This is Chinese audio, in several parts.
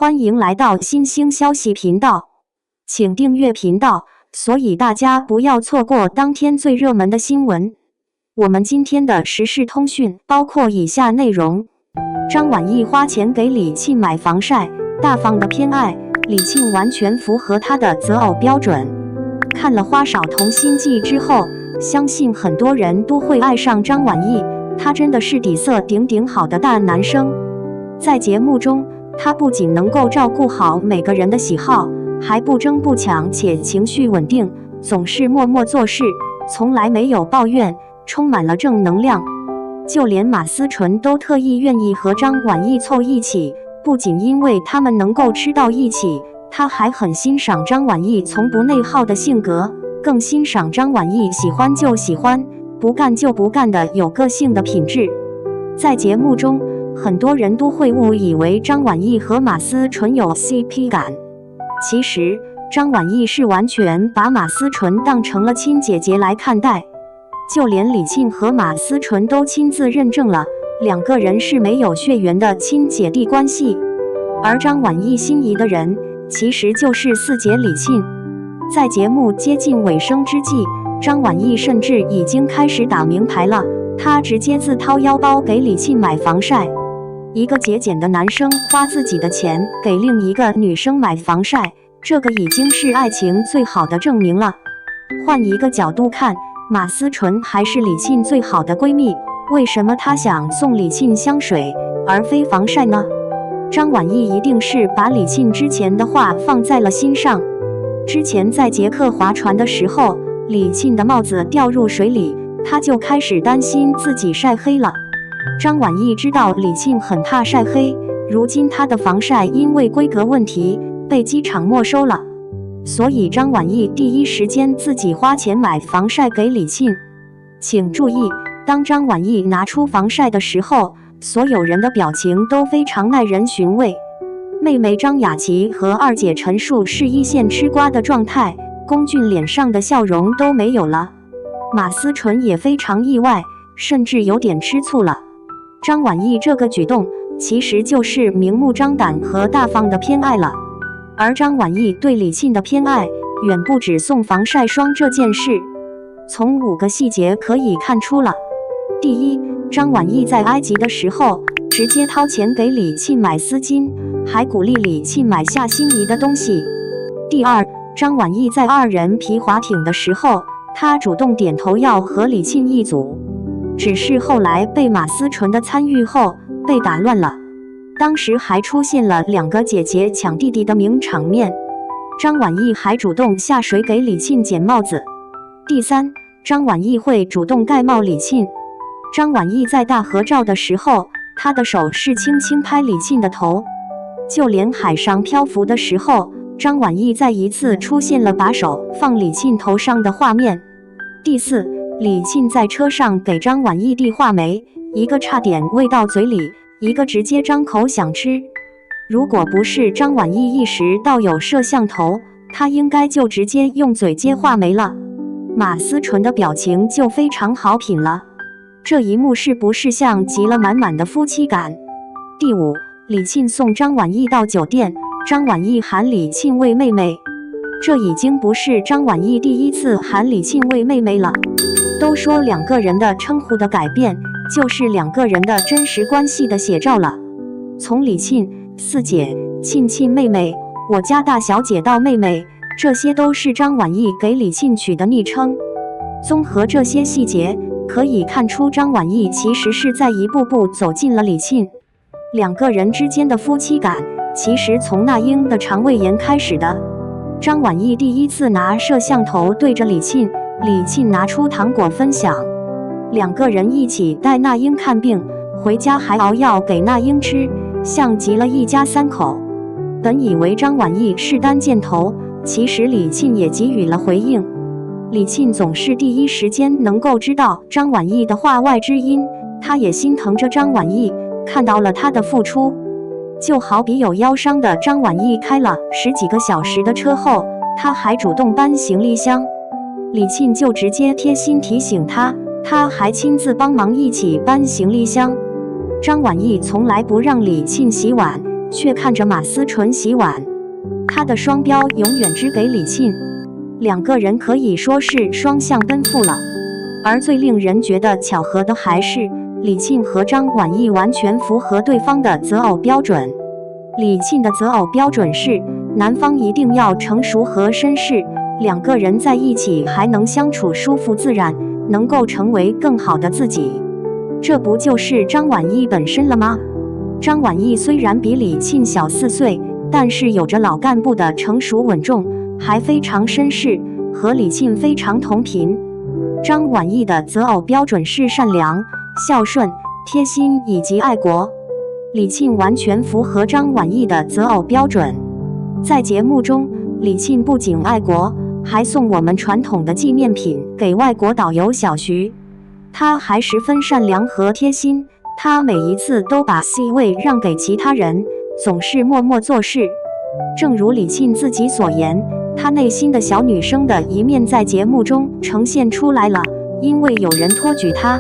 欢迎来到新兴消息频道，请订阅频道，所以大家不要错过当天最热门的新闻。我们今天的时事通讯包括以下内容：张晚意花钱给李沁买防晒，大方的偏爱，李沁完全符合他的择偶标准。看了《花少童心计》之后，相信很多人都会爱上张晚意，他真的是底色顶顶好的大男生。在节目中，他不仅能够照顾好每个人的喜好，还不争不抢且情绪稳定，总是默默做事，从来没有抱怨，充满了正能量。就连马思纯都特意愿意和张晚意凑一起，不仅因为他们能够吃到一起，他还很欣赏张晚意从不内耗的性格，更欣赏张晚意喜欢就喜欢，不干就不干的有个性的品质。在节目中，很多人都会误以为张晚意和马思纯有 CP 感，其实张晚意是完全把马思纯当成了亲姐姐来看待，就连李沁和马思纯都亲自认证了，两个人是没有血缘的亲姐弟关系。而张晚意心仪的人其实就是四姐李沁。在节目接近尾声之际，张晚意甚至已经开始打明牌了，他直接自掏腰包给李沁买防晒。一个节俭的男生花自己的钱给另一个女生买防晒，这个已经是爱情最好的证明了。换一个角度看，马思纯还是李沁最好的闺蜜，为什么她想送李沁香水而非防晒呢？张晚意一定是把李沁之前的话放在了心上。之前在捷克划船的时候，李沁的帽子掉入水里，她就开始担心自己晒黑了。张晚意知道李沁很怕晒黑，如今她的防晒因为规格问题被机场没收了，所以张晚意第一时间自己花钱买防晒给李沁。请注意，当张晚意拿出防晒的时候，所有人的表情都非常耐人寻味。妹妹张雅琪和二姐陈数是一线吃瓜的状态，龚俊脸上的笑容都没有了。马思纯也非常意外，甚至有点吃醋了。张晚意这个举动其实就是明目张胆和大方的偏爱了。而张晚意对李沁的偏爱远不止送防晒霜这件事，从5个细节可以看出了。第一，张晚意在埃及的时候直接掏钱给李沁买丝巾，还鼓励李沁买下心仪的东西。第二，张晚意在2人皮划艇的时候，她主动点头要和李沁一组，只是后来被马思纯的参与后被打乱了。当时还出现了2个姐姐抢弟弟的名场面，张晚意还主动下水给李沁捡帽子。第三，张晚意会主动盖帽李沁。张晚意在大合照的时候，她的手是轻轻拍李沁的头，就连海上漂浮的时候，张晚意再一次出现了把手放李沁头上的画面。第四，李沁在车上给张晚意递话梅，一个差点喂到嘴里，一个直接张口想吃。如果不是张晚意意识到有摄像头，她应该就直接用嘴接话梅了。马思纯的表情就非常好品了，这一幕是不是像极了满满的夫妻感？第五，李沁送张晚意到酒店，张晚意喊李沁为妹妹，这已经不是张晚意第一次喊李沁为妹妹了。都说2个人的称呼的改变，就是2个人的真实关系的写照了。从李沁、四姐、沁妹妹、我家大小姐到妹妹，这些都是张晚意给李沁取的昵称。综合这些细节，可以看出张晚意其实是在一步步走进了李沁。2个人之间的夫妻感，其实从那英的肠胃炎开始的。张晚意第一次拿摄像头对着李沁，李沁拿出糖果分享，2个人一起带那英看病，回家还熬药给那英吃，像极了一家3口。本以为张晚意是单箭头，其实李沁也给予了回应。李沁总是第一时间能够知道张晚意的话外之音，他也心疼着张晚意，看到了他的付出。就好比有腰伤的张晚意开了10几个小时的车后，他还主动搬行李箱，李沁就直接贴心提醒他，他还亲自帮忙一起搬行李箱。张晚意从来不让李沁洗碗，却看着马思纯洗碗。他的双标永远只给李沁，两个人可以说是双向奔赴了。而最令人觉得巧合的还是，李沁和张晚意完全符合对方的择偶标准。李沁的择偶标准是，男方一定要成熟和绅士，两个人在一起还能相处舒服自然，能够成为更好的自己。这不就是张晚意本身了吗？张晚意虽然比李沁小4岁，但是有着老干部的成熟稳重，还非常绅士，和李沁非常同频。张晚意的择偶标准是善良、孝顺、贴心以及爱国。李沁完全符合张晚意的择偶标准。在节目中，李沁不仅爱国，还送我们传统的纪念品给外国导游小徐。他还十分善良和贴心，他每一次都把 C 位让给其他人，总是默默做事。正如李沁自己所言，他内心的小女生的一面在节目中呈现出来了，因为有人托举他，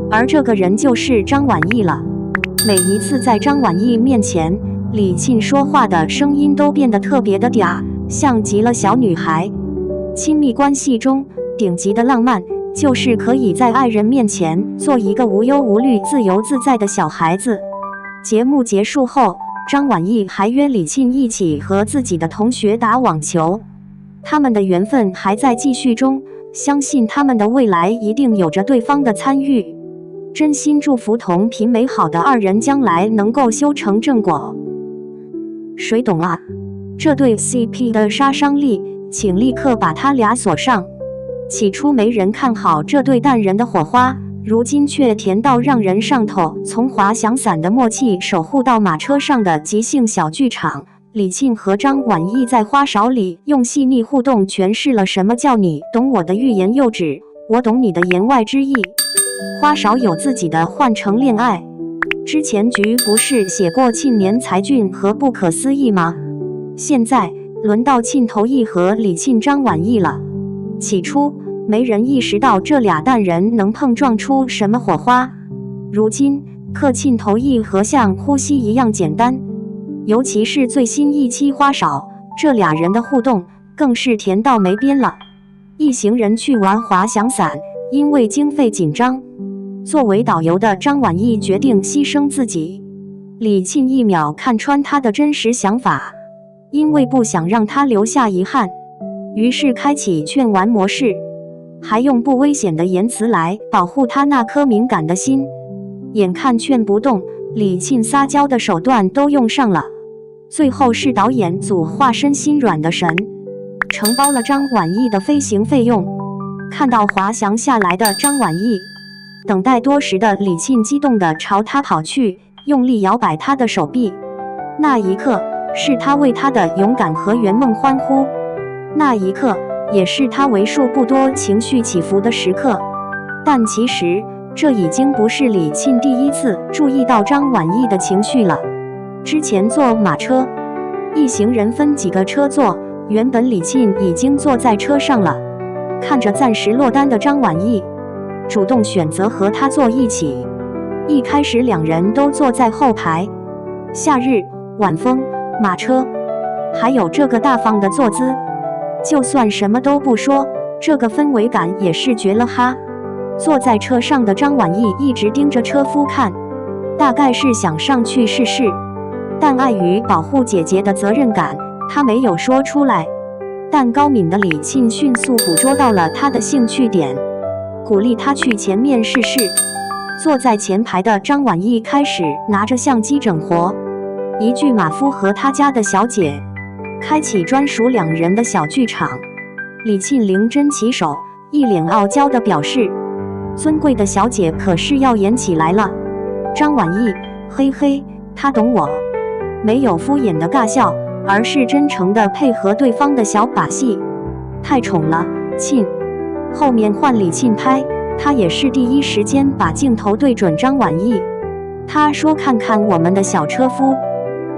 而这个人就是张晚意了。每一次在张晚意面前，李沁说话的声音都变得特别的嗲，像极了小女孩。亲密关系中顶级的浪漫，就是可以在爱人面前做一个无忧无虑、自由自在的小孩子。节目结束后，张晚意还约李沁一起和自己的同学打网球，他们的缘分还在继续中，相信他们的未来一定有着对方的参与。真心祝福同频美好的二人将来能够修成正果。谁懂啊？这对 CP 的杀伤力，请立刻把他俩锁上。起初没人看好这对淡人的火花，如今却甜到让人上头。从滑翔伞的默契守护到马车上的即兴小剧场，李沁和张晚意在花勺里用细腻互动诠释了什么叫你懂我的欲言又止，我懂你的言外之意。花勺有自己的换乘恋爱，之前局不是写过沁年才俊和不可思议吗？现在轮到沁头意和李沁张晚意了。起初没人意识到这俩淡人能碰撞出什么火花，如今刻沁头意和像呼吸一样简单，尤其是最新一期花勺，这俩人的互动更是甜到没边了。一行人去玩滑翔伞，因为经费紧张，作为导游的张晚意决定牺牲自己。李沁一秒看穿他的真实想法，因为不想让他留下遗憾，于是开启劝玩模式，还用不危险的言辞来保护他那颗敏感的心。眼看劝不动，李沁撒娇的手段都用上了，最后是导演组化身心软的神，承包了张晚意的飞行费用。看到滑翔下来的张晚意，等待多时的李沁激动地朝他跑去，用力摇摆他的手臂。那一刻，是他为他的勇敢和圆梦欢呼，那一刻也是他为数不多情绪起伏的时刻。但其实这已经不是李沁第一次注意到张晚意的情绪了。之前坐马车，一行人分几个车坐，原本李沁已经坐在车上了，看着暂时落单的张晚意，主动选择和他坐一起。一开始两人都坐在后排，夏日晚风马车，还有这个大方的坐姿，就算什么都不说，这个氛围感也是绝了哈。坐在车上的张晚意一直盯着车夫看，大概是想上去试试，但碍于保护姐姐的责任感，他没有说出来。但高敏的李沁迅速捕捉到了他的兴趣点，鼓励他去前面试试。坐在前排的张晚意开始拿着相机整活，一句马夫和他家的小姐，开启专属两人的小剧场。李沁灵针起手，一脸傲娇地表示，尊贵的小姐可是要演起来了。张晚意，嘿嘿，他懂我，没有敷衍的尬笑，而是真诚地配合对方的小把戏。太宠了，沁。后面换李沁拍，他也是第一时间把镜头对准张晚意。他说看看我们的小车夫，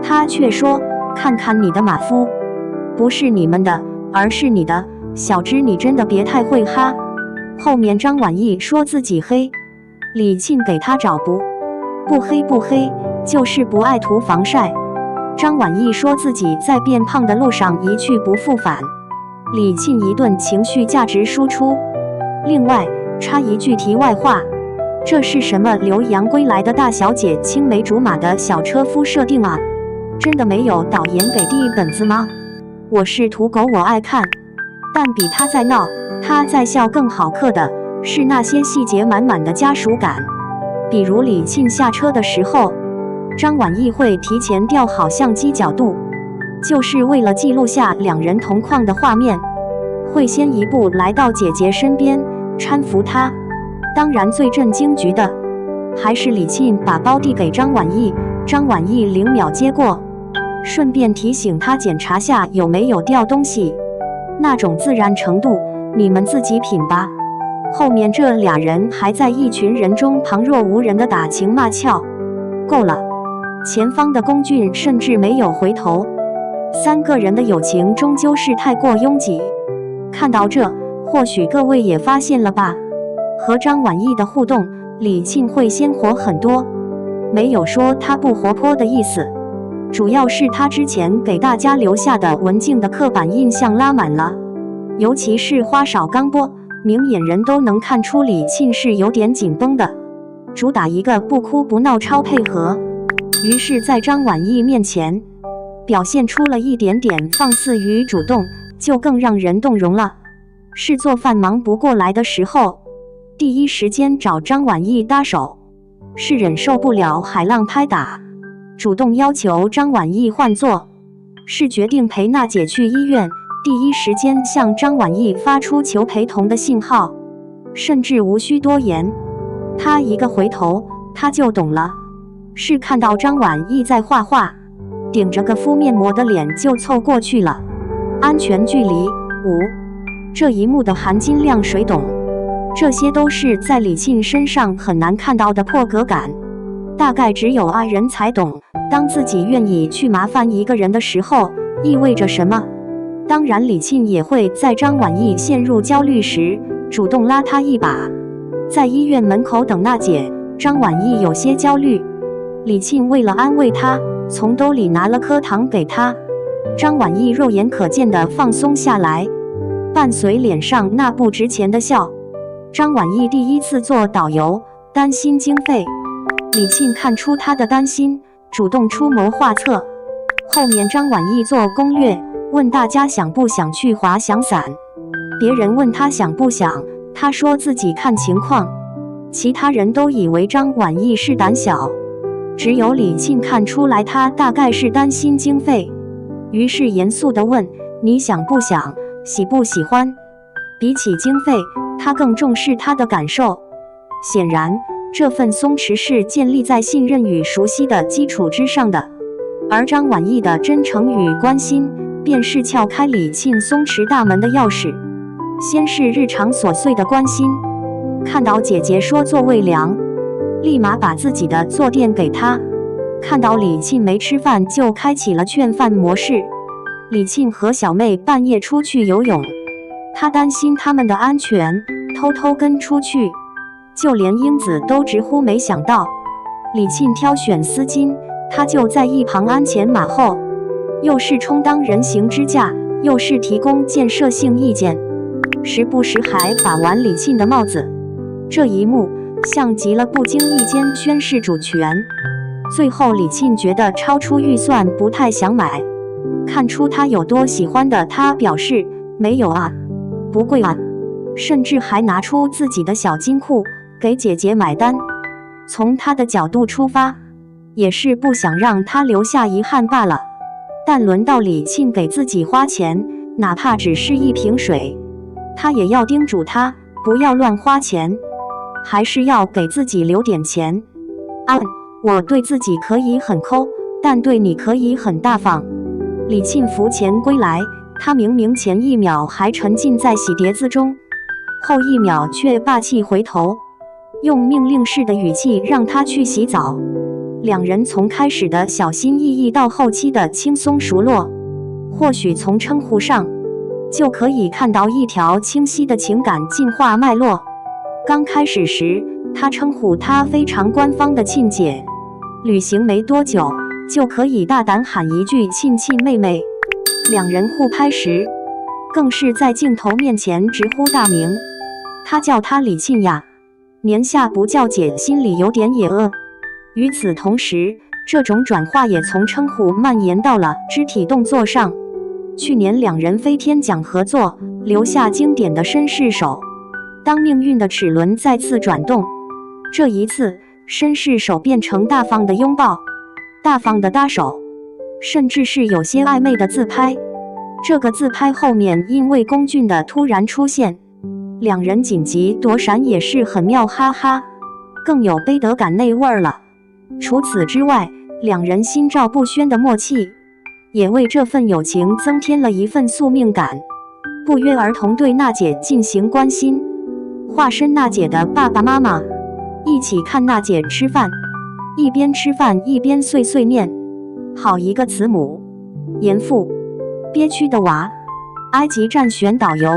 他却说看看你的马夫，不是你们的，而是你的，小芝你真的别太会哈。后面张晚意说自己黑，李沁给他找不黑不黑，就是不爱涂防晒。张晚意说自己在变胖的路上一去不复返，李沁一顿情绪价值输出。另外插一句题外话，这是什么留洋归来的大小姐青梅竹马的小车夫设定啊？真的没有导演给第一本子吗？我是土狗，我爱看，但比他在闹他在笑更好嗑的是那些细节满满的家属感。比如李沁下车的时候，张晚意会提前调好相机角度，就是为了记录下两人同框的画面，会先一步来到姐姐身边搀扶她。当然最震惊局的还是李沁把包递给张晚意，张晚意0秒接过，顺便提醒她检查下有没有掉东西，那种自然程度你们自己品吧。后面这俩人还在一群人中旁若无人的打情骂俏，够了。前方的龚俊甚至没有回头，3个人的友情终究是太过拥挤。看到这，或许各位也发现了吧，和张晚意的互动，李沁会鲜活很多，没有说她不活泼的意思，主要是她之前给大家留下的文静的刻板印象拉满了，尤其是花少刚播，明眼人都能看出李沁是有点紧绷的，主打一个不哭不闹超配合，于是在张晚意面前表现出了一点点放肆与主动，就更让人动容了。是做饭忙不过来的时候，第一时间找张晚意搭手；是忍受不了海浪拍打，主动要求张晚意换座；是决定陪娜姐去医院，第一时间向张晚意发出求陪同的信号，甚至无需多言，他一个回头他就懂了。是看到张晚意在画画，顶着个敷面膜的脸就凑过去了，安全距离5，这一幕的含金量谁懂？这些都是在李沁身上很难看到的破格感，大概只有爱人才懂，当自己愿意去麻烦一个人的时候意味着什么。当然李沁也会在张晚意陷入焦虑时主动拉她一把。在医院门口等娜姐，张晚意有些焦虑，李沁为了安慰她，从兜里拿了颗糖给她。张晚意肉眼可见地放松下来，伴随脸上那不值钱的笑。张晚意第一次做导游，担心经费，李沁看出她的担心，主动出谋划策。后面张晚意做攻略，问大家想不想去滑翔伞，别人问他想不想，他说自己看情况。其他人都以为张晚意是胆小，只有李沁看出来他大概是担心经费，于是严肃地问，你想不想，喜不喜欢？比起经费，他更重视他的感受。显然这份松弛是建立在信任与熟悉的基础之上的，而张晚意的真诚与关心便是撬开李沁松弛大门的钥匙。先是日常琐碎的关心，看到姐姐说座位凉，立马把自己的坐垫给她；看到李沁没吃饭，就开启了劝饭模式。李沁和小妹半夜出去游泳，她担心他们的安全，偷偷跟出去，就连英子都直呼没想到。李沁挑选丝巾，她就在一旁鞍前马后，又是充当人形支架，又是提供建设性意见，时不时还把玩李沁的帽子。这一幕像极了不经意间宣示主权。最后李沁觉得超出预算，不太想买。看出他有多喜欢的，他表示没有啊，不贵啊，甚至还拿出自己的小金库给姐姐买单。从他的角度出发，也是不想让他留下遗憾罢了。但轮到李沁给自己花钱，哪怕只是一瓶水，他也要叮嘱他不要乱花钱，还是要给自己留点钱。我对自己可以很抠，但对你可以很大方。李沁扶钱归来，他明明前一秒还沉浸在洗碟子中，后一秒却霸气回头，用命令式的语气让他去洗澡。两人从开始的小心翼翼到后期的轻松熟络，或许从称呼上就可以看到一条清晰的情感进化脉络。刚开始时，他称呼她非常官方的沁姐，旅行没多久，就可以大胆喊一句亲亲妹妹。两人互拍时，更是在镜头面前直呼大名，他叫她李沁呀，年下不叫姐，心里有点也饿。与此同时，这种转化也从称呼蔓延到了肢体动作上。去年两人飞天奖合作，留下经典的绅士手。当命运的齿轮再次转动，这一次绅士手变成大方的拥抱，大方的搭手，甚至是有些暧昧的自拍。这个自拍后面因为龚俊的突然出现，两人紧急躲闪也是很妙，哈哈，更有背德感那味儿了。除此之外，两人心照不宣的默契，也为这份友情增添了一份宿命感，不约而同对娜姐进行关心。化身娜姐的爸爸妈妈一起看娜姐吃饭，一边吃饭一边碎碎念，好一个慈母严父，憋屈的娃。埃及站选导游，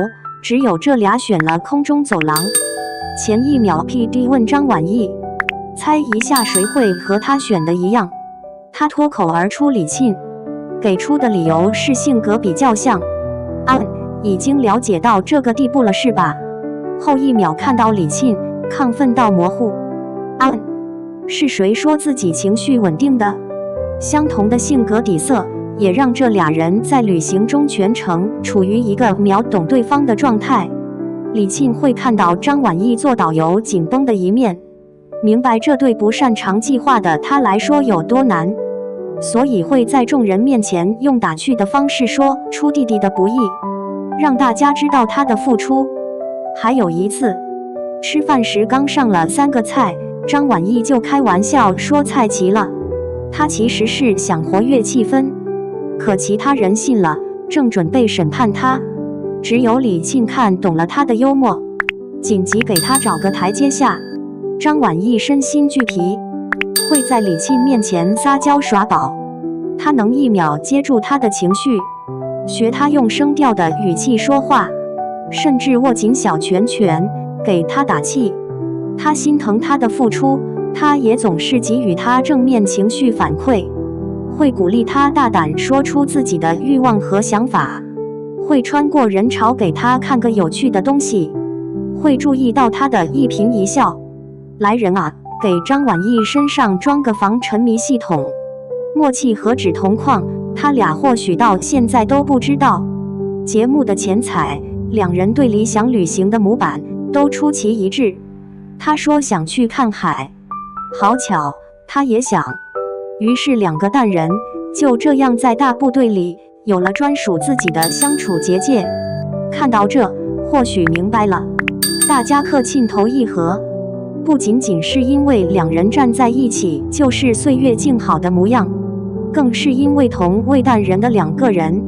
只有这俩选了空中走廊。前一秒 PD 问张晚意，猜一下谁会和他选的一样？他脱口而出李沁，给出的理由是性格比较像。已经了解到这个地步了是吧？后一秒看到李沁亢奋到模糊。是谁说自己情绪稳定的？相同的性格底色也让这俩人在旅行中全程处于一个秒懂对方的状态。李沁会看到张晚意做导游紧绷的一面，明白这对不擅长计划的他来说有多难，所以会在众人面前用打趣的方式说出弟弟的不易，让大家知道他的付出。还有一次，吃饭时刚上了3个菜，张晚意就开玩笑说菜齐了，他其实是想活跃气氛，可其他人信了，正准备审判他，只有李沁看懂了他的幽默，紧急给他找个台阶下。张晚意身心俱疲，会在李沁面前撒娇耍宝，他能一秒接住他的情绪，学他用声调的语气说话，甚至握紧小拳拳给他打气。他心疼他的付出，他也总是给予他正面情绪反馈，会鼓励他大胆说出自己的欲望和想法，会穿过人潮给他看个有趣的东西，会注意到他的一颦一笑。来人啊，给张晚意身上装个防沉迷系统，默契何止同框，他俩或许到现在都不知道。节目的前彩，两人对理想旅行的模板都出奇一致。他说想去看海，好巧，他也想。于是2个淡人就这样在大部队里有了专属自己的相处结界。看到这，或许明白了，大家客沁头一合，不仅仅是因为两人站在一起就是岁月静好的模样，更是因为同为淡人的2个人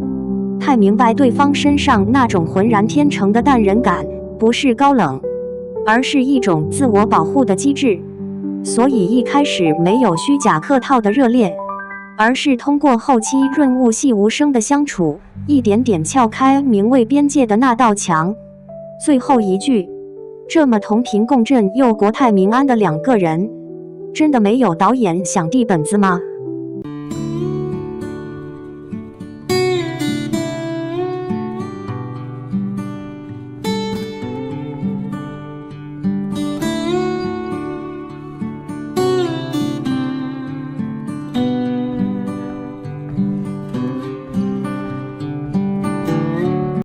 太明白对方身上那种浑然天成的淡人感，不是高冷，而是一种自我保护的机制。所以一开始没有虚假客套的热烈，而是通过后期润物细无声的相处，一点点撬开名为边界的那道墙。最后一句，这么同频共振又国泰民安的2个人，真的没有导演想递本子吗？